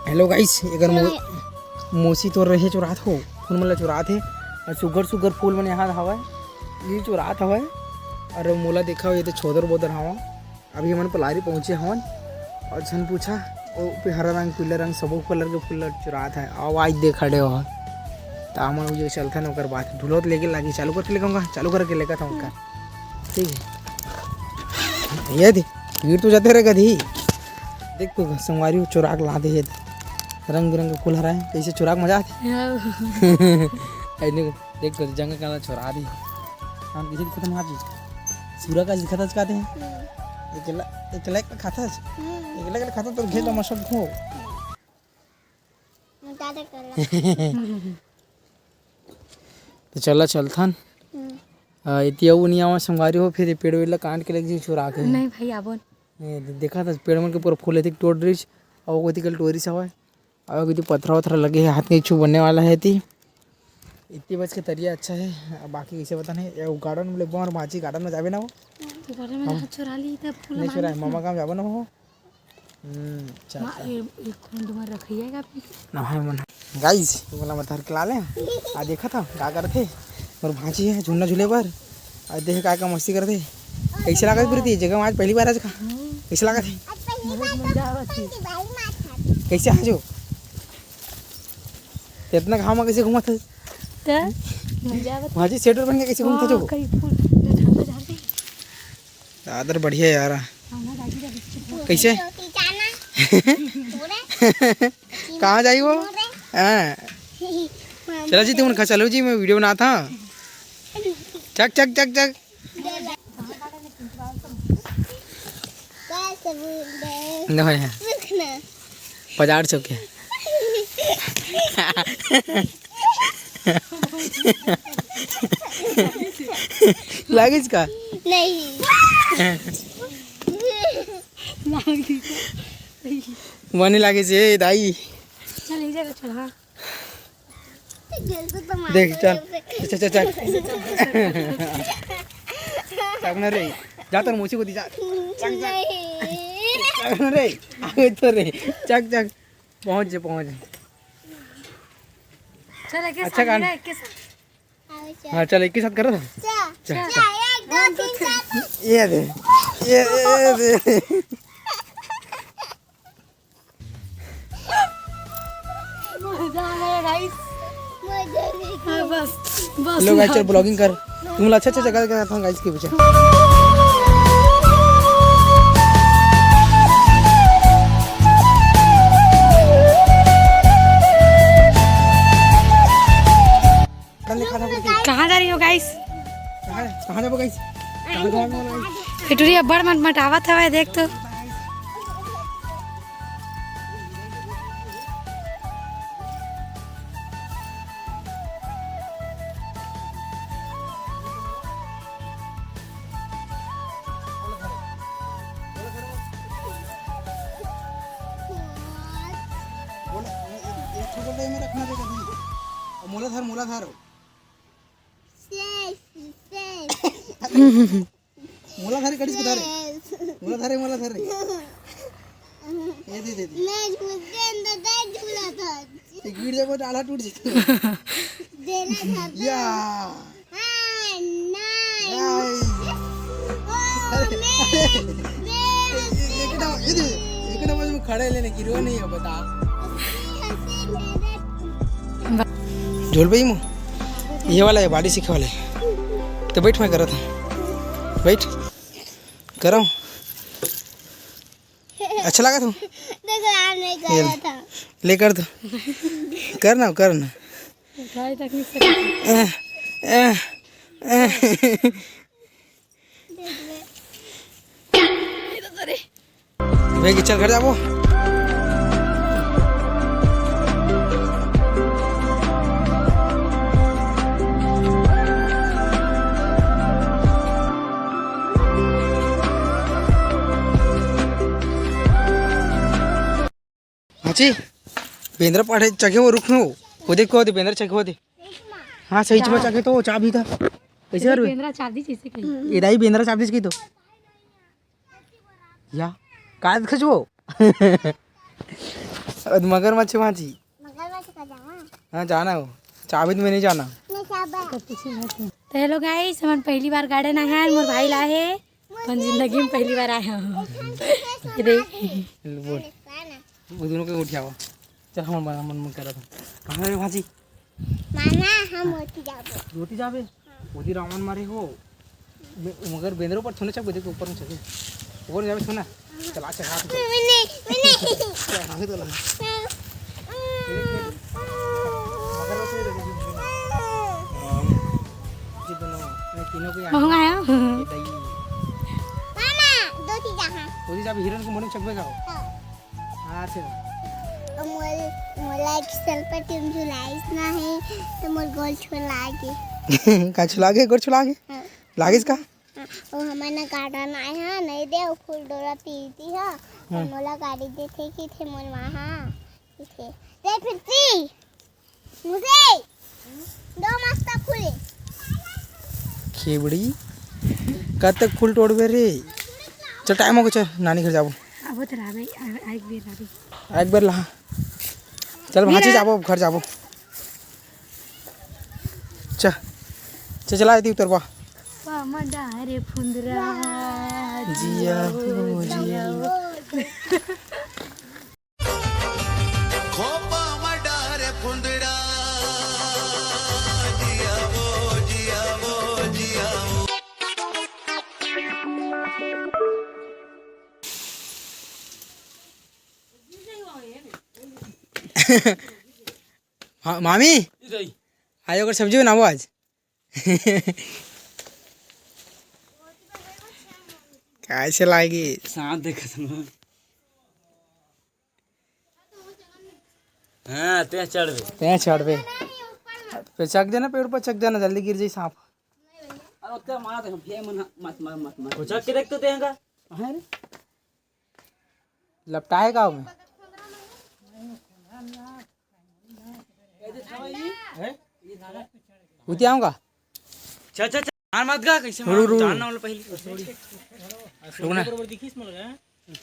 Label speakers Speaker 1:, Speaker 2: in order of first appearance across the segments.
Speaker 1: Hello guys अगर मोसी तो रहे चुरात हो फूल मन चुरात है और सुगर फूल मन यहाँ हवा ये चुरात हवा और मोला देखा हो ये तो छोदर बोदर हवा अभी हमन पलारी पहुँचे हवन और झन पूछा वो पे हरा रंग पीला रंग सबो कलर के फूल चुरात है और आज देख खड़े हो तो हमन जो चलता ना ओकर बात ढुलौत लेके लागी चालू करके लेगा चालू करके लेकर था उनका ठीक है ये थी भीड़ तो जाते रहे कभी देख तो संगवारी चुराक ला दे रंग बिरंग फूल हरा है कैसे चुराक मजा आती देख तो जंग का चुरा दी हम किसी खत्म हाथ सूरा का दिखा था कहते हैं एक खाता खाता तो घेर मशक हो तो चलथन इतिया नहीं आवा संगवारी हो फिर पेड़ वेड़ काट के लग चुरा के
Speaker 2: नहीं भाई आबो
Speaker 1: देखा था पेड़ मन के पूरा फूल है टोट रिच और कोई कल टोरी से और कोई पत्थर वत्थर लगे है हाथ के छू बनने वाला है थी इतनी बज के तरिया अच्छा है बाकी कैसे पता नहीं गार्डन में ले और माची गार्डन में जाबे ना हो
Speaker 2: गार्डन में चुरा ली तब फूल
Speaker 1: नहीं चुरा मामा काम जाबो ना हो
Speaker 2: एक खुंड में रखिएगा
Speaker 1: ना है मन गाइस बोला मत हर कला ले आ देखा था का करथे और भांजी है झूलना झूले पर आ देख का मस्ती करथे कैसे लागत प्रीति जगह आज पहली बार आज का कैसे लागत है कैसे आजो इतना घाम में कैसे घूमत है भाजी स्वेटर बन के कैसे घूमता जो दादर बढ़िया यार कैसे कहाँ जाई वो चलो जी तुम चलो जी मैं वीडियो बना था चक चक चक चक बाजार चौके लागिस का
Speaker 3: नहीं
Speaker 1: मने लागे से दाई
Speaker 2: चल एक जगह चढ़ा
Speaker 1: देख चल चल चल चल चल ना रे जा तर मोसी को दी जा चल चल रे आगे तो रे चक चक पहुंच
Speaker 2: चल एक
Speaker 1: अच्छा गान हाँ चल एक के साथ करो चल ये दे
Speaker 2: बस
Speaker 1: लो गाइस चल ब्लॉगिंग कर तुम अच्छा जगह का था गाइस के पीछे
Speaker 2: कहाँ जा रही हो गाइस
Speaker 1: कहाँ जाबो गाइस
Speaker 2: फिटुरिया बड़ मटमटावत हवे देख तो
Speaker 1: मूलाधार मूलाधार कड़ीस को धारे मूलाधार ये दे
Speaker 3: मैं झूलते अंदर गए झूला था
Speaker 1: एक गिर जाबो डाला टूट जेतो
Speaker 3: देना था
Speaker 1: या
Speaker 3: हां नाइस
Speaker 1: एकदम में खड़े लेने गिरो नहीं है बता झोल भाई मो ये वाला है बाड़ी सीखे वाले तो बैठ मैं करा था बैठ करो अच्छा लगा तू
Speaker 3: देखो यार नहीं कर रहा था
Speaker 1: ले कर दो करना
Speaker 2: उठाई तक नहीं
Speaker 1: सकते चल घर जाबो हाची बेंद्र पाठे चखे वो रुक में वो देख को बेंद्र चखे होते हाँ सही चमा चखे तो चा भी था कैसे कर
Speaker 2: बेंद्रा चाबी जैसे कहीं
Speaker 1: इदाई बेंद्रा चाबी की तो या काय खजवो मगरमच्छ भाजी।
Speaker 3: मगरमच्छ का जावा
Speaker 1: हाँ जाना हो, चाबीत में नहीं जाना।
Speaker 3: मैं शाबा
Speaker 2: तो हेलो गाइस, हम पहली बार गार्डन आए हैं। मोर भाई लाए हैं, अपन जिंदगी में पहली बार आए हैं। ये देख,
Speaker 1: बोल वो दोनों को उठाओ। चल हम बना मन मन करा था कहाँ रे भाजी।
Speaker 3: मामा हम रोटी जाबो
Speaker 1: रोटी जाबे ओदी रावण मारे हो मगर बेंदरो पर छोने चक बेदे के ऊपर में चले ऊपर जाबे छोना। चला चला
Speaker 3: मैंने
Speaker 1: आगे तो लगा मगर वो तो जी दोनों मैं तीनों को
Speaker 2: महंगा है।
Speaker 1: ये दही
Speaker 3: मामा रोटी जहाँ
Speaker 1: ओदी जाबे हिरन को मने चक बे गाओ। हां चल
Speaker 3: मोला एक ಸ್ವಲ್ಪ टिमजुलाइस ना है तो मोर गोल छोलागे
Speaker 1: का छुलागे गोर छुलागे लागिस का
Speaker 3: ओ हमारा गार्डन आए हैं नहीं दे फूल डोरा पीती है तो मोला गाड़ी देखे कि थे मोर वहां थे दे फिरती मुझे दो मस्त खुले
Speaker 1: खेबड़ी कब तक फूल तोड़बे रे। चल टाइम हो गया, चल नानी घर जाबो।
Speaker 2: अब तो राबे एक बेर राबे
Speaker 1: एक बार ला चल भाजी जाबो घर जाबो। चल चल चला आती उतरवा
Speaker 2: डारे फुंदरा
Speaker 1: जिया हो जिया
Speaker 4: खोपा मडारे फुंदड़ा जिया वो जिया वो जिया वो।
Speaker 1: हाँ मामी आयो कर सब्जी बनाबो आज। कैसे लाएगी
Speaker 5: साथ देखा था। हाँ ते चढ़ बे
Speaker 1: ते चढ़ बे पे चक देना पेड़ पर चक देना जल्दी गिर जाई सांप।
Speaker 5: अरे उत्तर मार दे फे मन मत मत मत मत कुछ के देख तो देगा
Speaker 1: कहाँ रे लपटाए गाँव में उती आऊँगा।
Speaker 5: चल चल चल मार मत गा कैसे
Speaker 1: रू, रू।
Speaker 5: जानना वाला पहले
Speaker 1: रुकना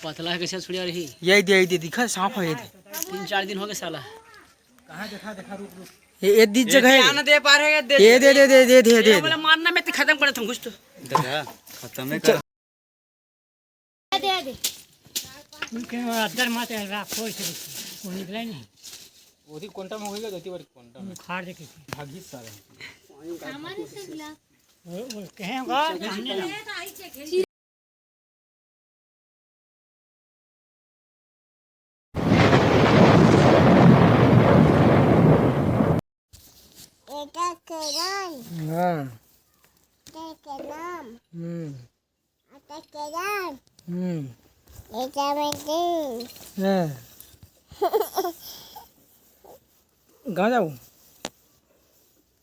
Speaker 5: पतला है कैसे छुड़िया रही।
Speaker 1: यही दे दिखा सांप है ये
Speaker 5: 3-4 दिन हो गए साला।
Speaker 1: ये दीज जगह है
Speaker 5: आना दे पा रहे हैं दे
Speaker 1: ये दे
Speaker 5: वाला मारना में तो खत्म कर दूं कुछ तो देखा खत्म है कर
Speaker 2: दे दे
Speaker 6: अदर माते राखो से वो निकले नहीं
Speaker 1: ओदी कोंटा में होएगा दोती बार कोंटा में
Speaker 6: खाड़ देखे
Speaker 1: भागी सारे
Speaker 2: सामान से गिला
Speaker 6: वो कहेगा सामने ना
Speaker 3: एटा केरन
Speaker 1: हां
Speaker 3: के नाम
Speaker 1: हम्म
Speaker 3: आता केरन
Speaker 1: हम्म
Speaker 3: एटा में दिन
Speaker 1: हां कहाँ जाबो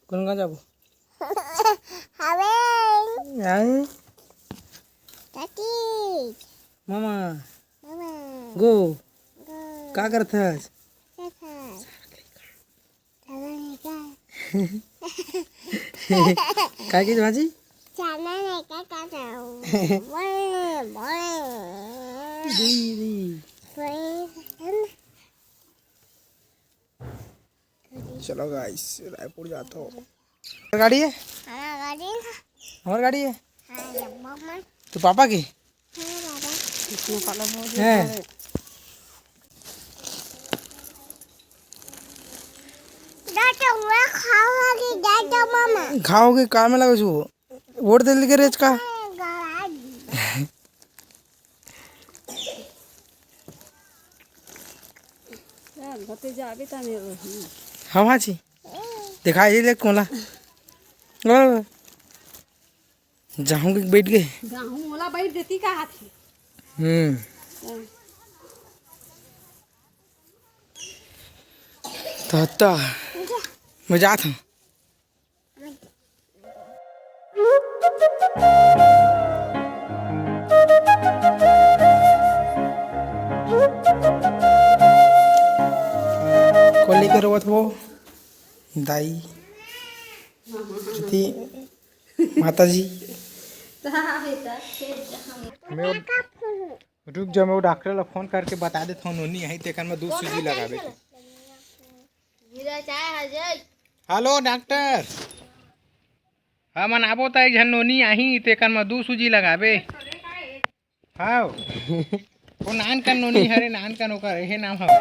Speaker 1: कौन कहाँ जाबो
Speaker 3: हवे
Speaker 1: आए
Speaker 3: ताती
Speaker 1: मामा
Speaker 3: मामा
Speaker 1: गो
Speaker 3: गो
Speaker 1: का करत हस
Speaker 3: देखा चला का
Speaker 1: काय की भाजी
Speaker 3: चला नहीं का जाओ बोले बोले
Speaker 1: दी चलो गाइस रायपुर जाता हो। गाड़ी है
Speaker 3: हमारा गाड़ी
Speaker 1: हमारी गाड़ी है
Speaker 3: हाँ मम्मा
Speaker 1: तो पापा की
Speaker 3: बाबा
Speaker 1: है।
Speaker 3: दादा हुआ खाओगे दादा मामा
Speaker 1: खाओगे कार में लगो छो वोट दे के रेच का हम हाँ छी दिखाई दे कोला जाऊंगे बैठ गए
Speaker 2: गाहूं मोला बैठ देती का हाथी
Speaker 1: तो मैं जाता हूँ। कोली के रोवत वो दाई थी माता जी मैं रुक जा, मैं वो डॉक्टर ला फोन करके बता देता हूँ नोनी आई तेकर में 2 सूजी लगावे के। हेलो डॉक्टर, हाँ मन आबो त एक झन नोनी आही तेकर में 2 सूजी लगावे। हाँ वो नान का नोनी हरे, नान का नोकर हे नाम हवे।